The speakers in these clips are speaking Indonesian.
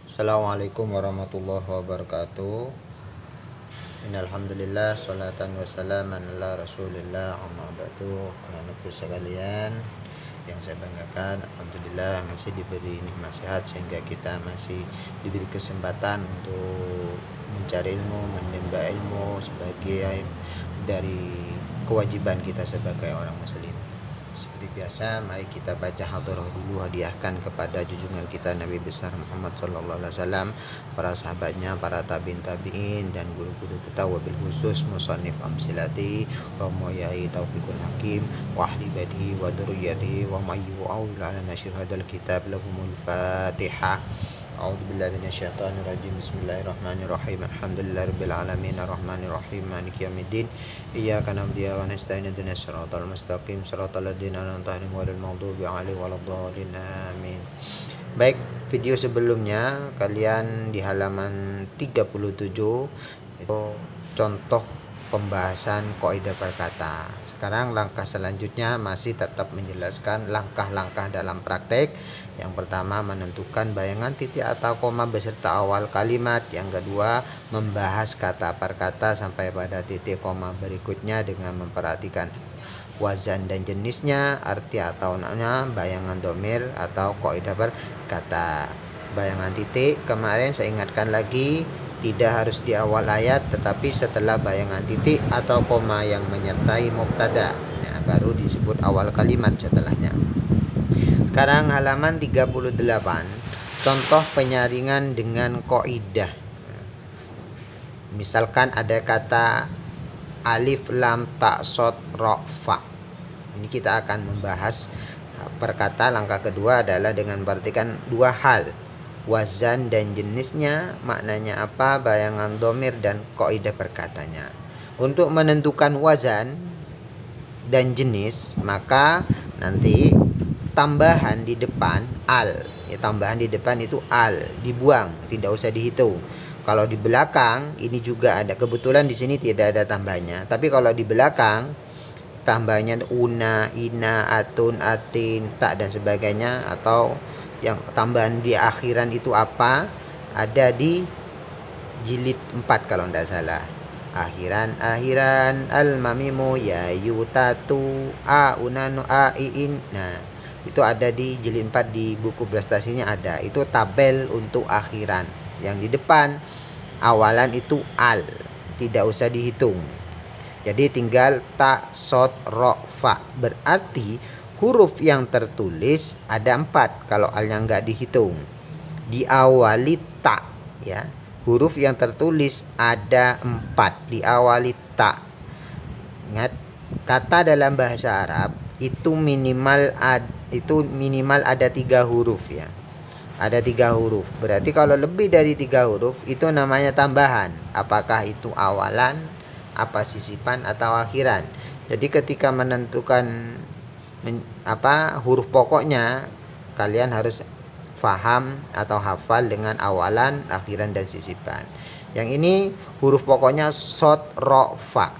Assalamualaikum warahmatullahi wabarakatuh. Innalhamdulillah sholatan wassalaman ala rasulillah amma ba'du. Anak-anakku sekalian yang saya banggakan, alhamdulillah masih diberi nikmat sehat sehingga kita masih diberi kesempatan untuk mencari ilmu, menimba ilmu sebagai dari kewajiban kita sebagai orang muslim. Seperti biasa, mari kita baca hadharah dulu, hadiahkan kepada junjungan kita Nabi besar Muhammad sallallahu alaihi wasallam, para sahabatnya, para tabi'in dan guru-guru kita, wabil khusus musannif amsilati Romo Yai Taufiqul Hakim wa ahli badihi wa dzurriyyatihi wa mayyu awil ala nasyir hadal kitab lahumul Fatihah. A'udzubillahi minasyaitonir rajim. Bismillahirrahmanirrahim. Alhamdulillahirabbil alamin arrahmanir rahim maliki yaumiddin. Iyyaka na'budu wa nasta'in ihdinas siratal mustaqim siratal ladzina an'amta 'alaihim ghairil maghdubi 'alaihim waladdallin. Amin. Baik, video sebelumnya kalian di halaman 37 itu contoh pembahasan kaidah perkata. Sekarang langkah selanjutnya masih tetap menjelaskan langkah-langkah dalam praktek. Yang pertama, menentukan bayangan titik atau koma beserta awal kalimat. Yang kedua, membahas kata per kata sampai pada titik koma berikutnya dengan memperhatikan wazan dan jenisnya, arti atau makna, bayangan domir atau kaidah perkata. Bayangan titik kemarin saya ingatkan lagi, tidak harus di awal ayat tetapi setelah bayangan titik atau koma yang menyertai mubtada. Nah, baru disebut awal kalimat setelahnya. Sekarang halaman 38, contoh penyaringan dengan kaidah. Misalkan ada kata alif lam ta sod ro fa. Ini kita akan membahas perkata. Langkah kedua adalah dengan memperhatikan dua hal, wazan dan jenisnya, maknanya apa, bayangan domir dan kaidah perkatanya. Untuk menentukan wazan dan jenis, maka nanti tambahan di depan al, ya, tambahan di depan itu al dibuang, tidak usah dihitung. Kalau di belakang ini juga ada, kebetulan di sini tidak ada tambahnya, tapi kalau di belakang tambahnya una, ina, atun, atin, tak dan sebagainya, atau yang tambahan di akhiran itu apa, ada di jilid 4 kalau tidak salah. Akhiran al-mamimu ya yutatu a unanu a iin. Nah, itu ada di jilid 4 di buku prestasinya ada. Itu tabel untuk akhiran. Yang di depan awalan itu al, tidak usah dihitung. Jadi tinggal ta, sod, ro, fa. Berarti huruf yang tertulis ada 4 kalau alnya nggak dihitung. Diawali ta, ya. Huruf yang tertulis ada 4 diawali ta. Ingat, kata dalam bahasa Arab itu minimal ada 3 huruf, ya. Ada 3 huruf. Berarti kalau lebih dari 3 huruf itu namanya tambahan. Apakah itu awalan, apa sisipan atau akhiran. Jadi ketika menentukan huruf pokoknya, kalian harus faham atau hafal dengan awalan, akhiran dan sisipan. Yang ini huruf pokoknya sod, ro, fa.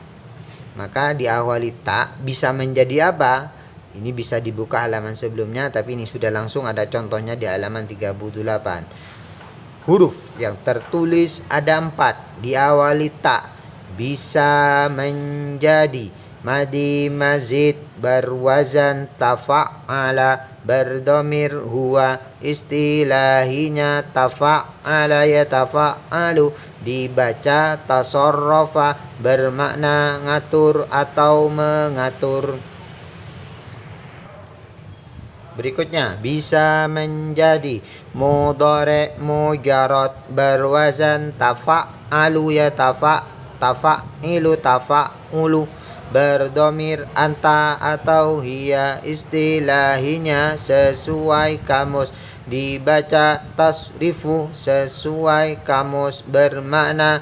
Maka diawali ta bisa menjadi apa? Ini bisa dibuka halaman sebelumnya, tapi ini sudah langsung ada contohnya di halaman 38. Huruf yang tertulis ada 4 diawali ta bisa menjadi madi, mazid, berwazan, tafa'ala, berdomir huwa, istilahinya tafa'ala ya tafa'alu, dibaca tasarrafa, bermakna ngatur atau mengatur. Berikutnya, bisa menjadi mudhari, mujarrad, berwazan tafa'alu ya tafa'ilu, tafa'ulu, berdomir anta atau hiya, istilahinya sesuai kamus, dibaca tasrifu sesuai kamus, bermakna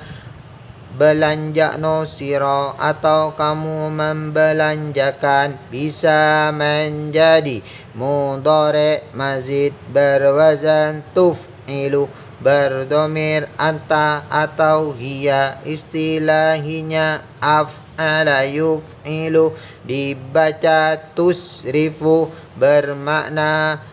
belanja no siro atau kamu membelanjakan. Bisa menjadi mudhari, mazid, berwazan tuf'ilu, berdomir anta atau hiya, istilahinya af'ala yuf'ilu, dibaca tusrifu, bermakna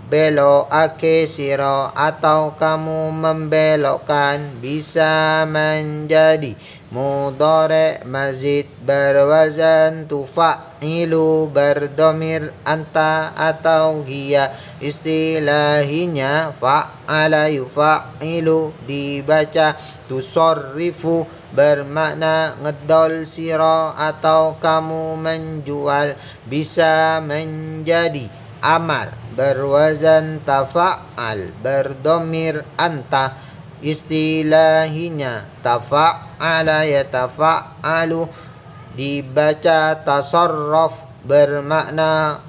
belokake siro atau kamu membelokkan, bisa menjadi mudhari mazid berwazan tufa'ilu berdomir anta atau hiya. Istilahinya fa'ala yufa'ilu dibaca tusorrifu bermakna ngedol siro atau kamu menjual, bisa menjadi amar berwazan tafa'al berdomir anta. Istilahinya tafa'ala yatafa'alu dibaca tasarruf bermakna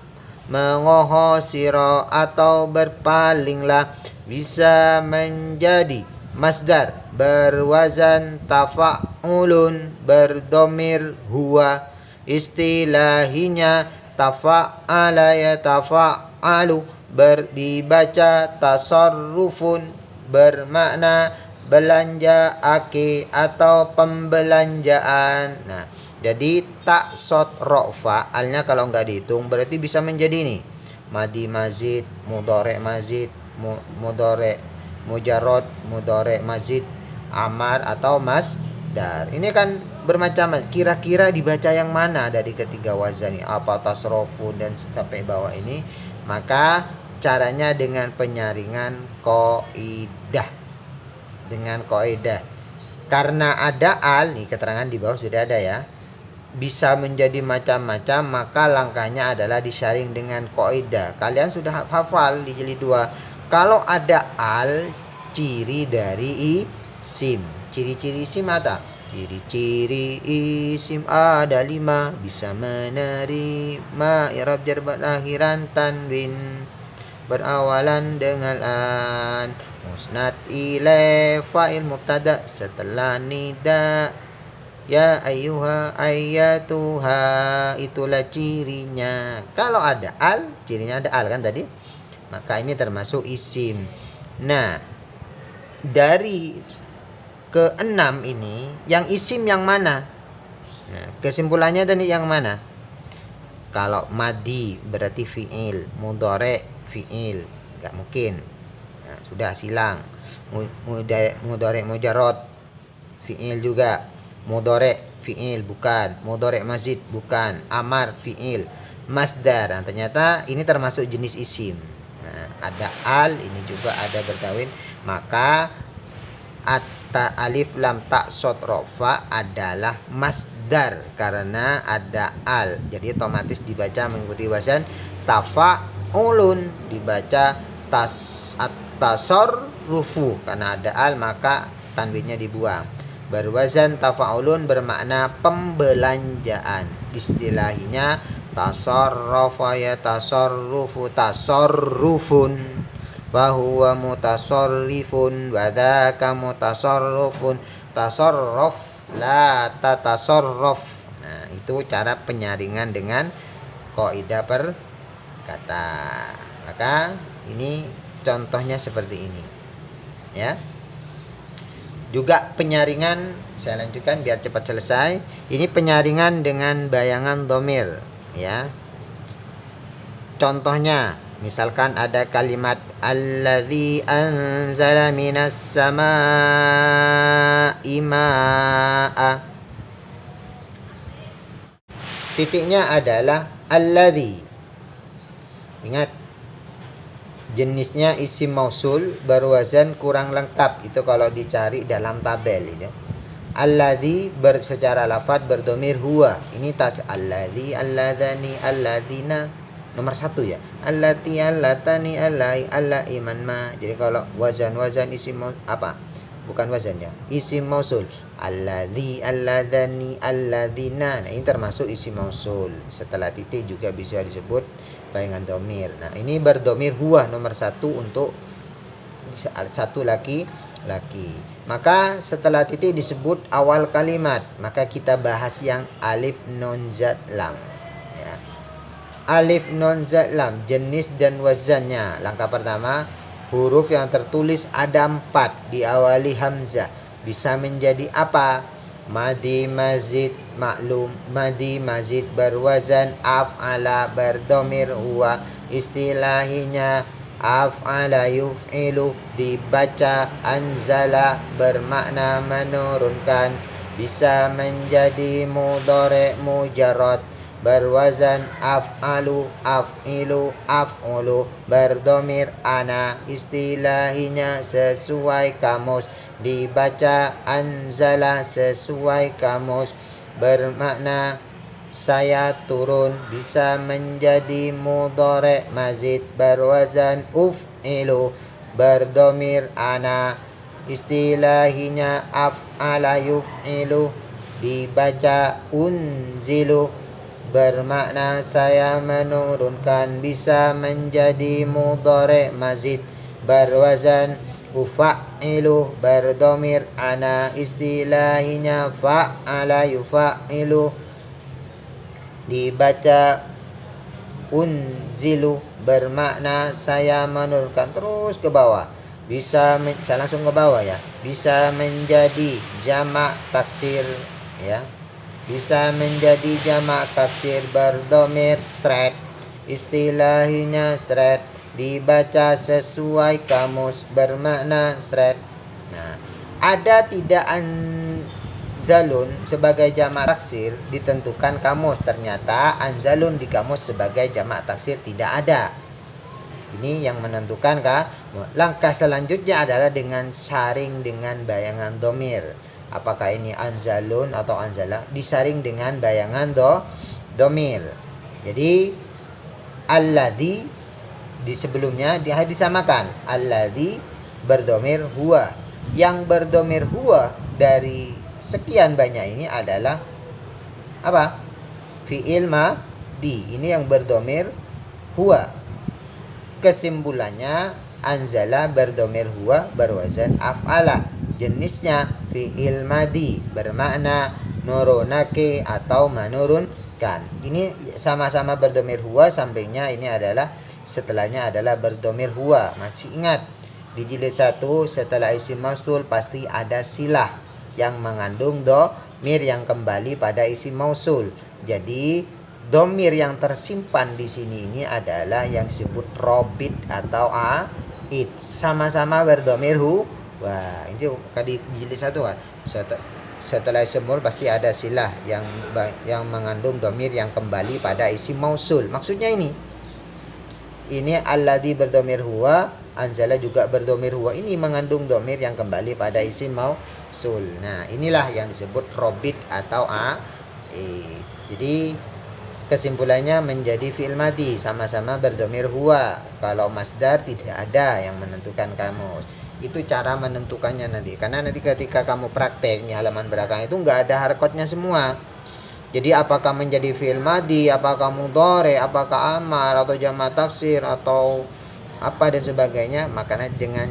mengoho siro atau berpalinglah, bisa menjadi masdar berwazan tafa'ulun berdomir huwa. Istilahinya tafa'ala yatafa'alu dibaca tasarrufun bermakna belanja ake atau pembelanjaan. Nah, jadi tak sot ro'fa alnya kalau nggak dihitung berarti bisa menjadi ini madi mazid, mudhari mazid, mudhari mujarrad, mudhari mazid, amar atau masdar. Ini kan bermacam, kira-kira dibaca yang mana dari ketiga wazan ini, apa tasrofun dan sampai bawah ini. Maka caranya dengan penyaringan qaidah. Dengan qaidah. Karena ada al, nih keterangan di bawah sudah ada ya. Bisa menjadi macam-macam, maka langkahnya adalah disaring dengan qaidah. Kalian sudah hafal di jilid 2. Kalau ada al, ciri dari isim. Ciri-ciri isim ada. Ciri-ciri isim ada 5. Bisa menerima i'rab jar akhiran tanwin berawalan dengan an. Musnad ilai fa'il mubtada setelah nida. Ya ayyuha ayyatuha, itulah cirinya. Kalau ada al, cirinya ada al kan tadi, maka ini termasuk isim. Nah, dari ke-6 ini yang isim yang mana? Nah, kesimpulannya tadi yang mana? Kalau madi berarti fi'il, mudhari fi'il, enggak mungkin. Nah, sudah silang. Mudhari mujarrad fi'il juga. Mudhari fi'il bukan, mudhari mazid bukan, amar fi'il, masdar. Nah, ternyata ini termasuk jenis isim. Nah, ada al, ini juga ada berdawin, maka alif lam ta sod rofa adalah masdar karena ada al. Jadi otomatis dibaca mengikuti wazan tafa'ulun, dibaca tasarrufu karena ada al maka tanwinnya dibuang. Berwazan tafa'ulun bermakna pembelanjaan. Istilahinya tasarrafa ya tasarrufu tasarrufun, fahuwa mutasarrifun wa dzaka mutasarrufun, tasarruf la tatasarruf. Nah, itu cara penyaringan dengan kaidah perkata. Maka ini contohnya seperti ini ya. Juga penyaringan, saya lanjutkan biar cepat selesai. Ini penyaringan dengan bayangan dhamir ya. Contohnya misalkan ada kalimat alladzi anzala minas samaa'i maa'a. Titiknya adalah alladzi. Ingat, jenisnya isim mausul berwazan kurang lengkap. Itu kalau dicari dalam tabel itu. Alladzi secara lafaz berdomir huwa. Ini tas alladzi, alladzani, alladzina. Nomor 1 ya. Allati, allatani, allai, allai, man ma. Jadi kalau wazan isim apa? Bukan wazan ya. Isim mausul. Alladzi, alladzani, alladzina. Nah, ini termasuk isim mausul. Setelah titik juga bisa disebut bayangan domir. Nah, ini berdomir huwa nomor 1 untuk satu laki. Maka setelah titik disebut awal kalimat, maka kita bahas yang alif nun zat lam ya. Alif nun zat lam, jenis dan wazannya. Langkah pertama, huruf yang tertulis ada 4 diawali hamzah. Bisa menjadi apa? Madi mazid maklum, madi mazid berwazan af'ala berdomir huwa. Istilahinya af'ala yuf'ilu dibaca anzala bermakna menurunkan, bisa menjadi mudhari' mujarrad berwazan af'alu af'ilu af'ulu berdomir ana, istilahinya sesuai kamus, dibaca anzala sesuai kamus bermakna saya turun, bisa menjadi mudhari' mazid berwazan uf'ilu berdomir ana, istilahinya af'ala yuf'ilu dibaca unzilu bermakna saya menurunkan, bisa menjadi mudhari' mazid berwazan ufa'ilu berdomir ana, istilahinya fa'ala yufa'ilu dibaca unzilu bermakna saya menurunkan, terus ke bawah, saya langsung ke bawah ya, bisa menjadi jamak taksir ya, bisa menjadi jamak taksir berdomir sret, istilahinya sret dibaca sesuai kamus bermakna sret. Nah, ada tidak anzalun sebagai jamak taksir ditentukan kamus, ternyata anzalun di kamus sebagai jamak taksir tidak ada. Ini yang menentukan kah? Langkah selanjutnya adalah dengan saring dengan bayangan domir. Apakah ini anzalun atau anzala? Disaring dengan bayangan domir. Jadi alladzi di sebelumnya disamakan, alladzi berdomir huwa. Yang berdomir huwa dari sekian banyak ini adalah apa? Fi'il madi. Ini yang berdomir huwa. Kesimpulannya anzala berdomir huwa berwazan af'ala. Jenisnya fi'il madi bermakna nurunake atau menurunkan. Ini sama-sama berdomir huwa, sampingnya ini adalah setelahnya adalah berdomir huwa. Masih ingat di jilid 1 setelah isim mausul pasti ada silah yang mengandung domir yang kembali pada isim mausul. Jadi domir yang tersimpan di sini ini adalah yang disebut robit atau aid, sama-sama berdomir hu. Wah, ini di jilid 1 kan. Setelah isim mausul pasti ada silah yang mengandung domir yang kembali pada isim mausul. Maksudnya ini alladzi berdomir huwa, anzala juga berdomir huwa. Ini mengandung domir yang kembali pada isim mausul. Nah, inilah yang disebut robit atau jadi kesimpulannya menjadi fi'il madi, sama-sama berdomir huwa. Kalau masdar tidak ada yang menentukan kamus. Itu cara menentukannya nanti. Karena nanti ketika kamu praktek di halaman belakang itu nggak ada harokatnya semua. Jadi apakah menjadi fi'il madi, apakah mudhari, apakah amar atau jamak taksir atau apa dan sebagainya, makanya dengan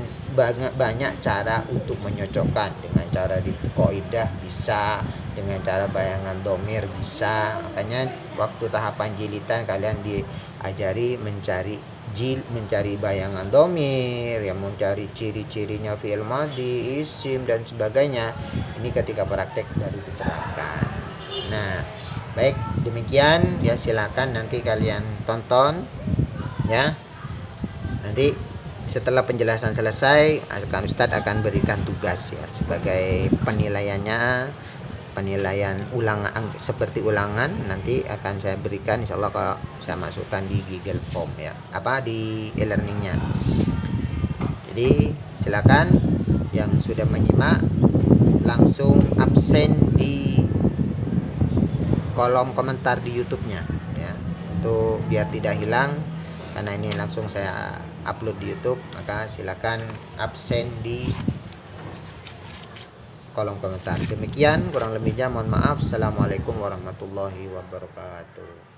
banyak cara untuk menyocokkan, dengan cara di kaidah bisa, dengan cara bayangan domir bisa. Makanya waktu tahapan jilitan kalian diajari mencari bayangan domir, yang mencari ciri-cirinya fi'il madi, isim dan sebagainya. Ini ketika praktek dari diterapkan. Nah, baik, demikian ya, silakan nanti kalian tonton ya. Nanti setelah penjelasan selesai, Ustadz akan berikan tugas ya sebagai penilaiannya, penilaian ulangan seperti ulangan nanti akan saya berikan, insyaallah kalau saya masukkan di Google Form ya, di e-learningnya. Jadi silakan yang sudah menyimak langsung absen di kolom komentar di YouTube-nya ya, untuk biar tidak hilang, karena ini langsung saya upload di YouTube. Maka silakan absen di kolom komentar. Demikian kurang lebihnya, mohon maaf. Assalamualaikum warahmatullahi wabarakatuh.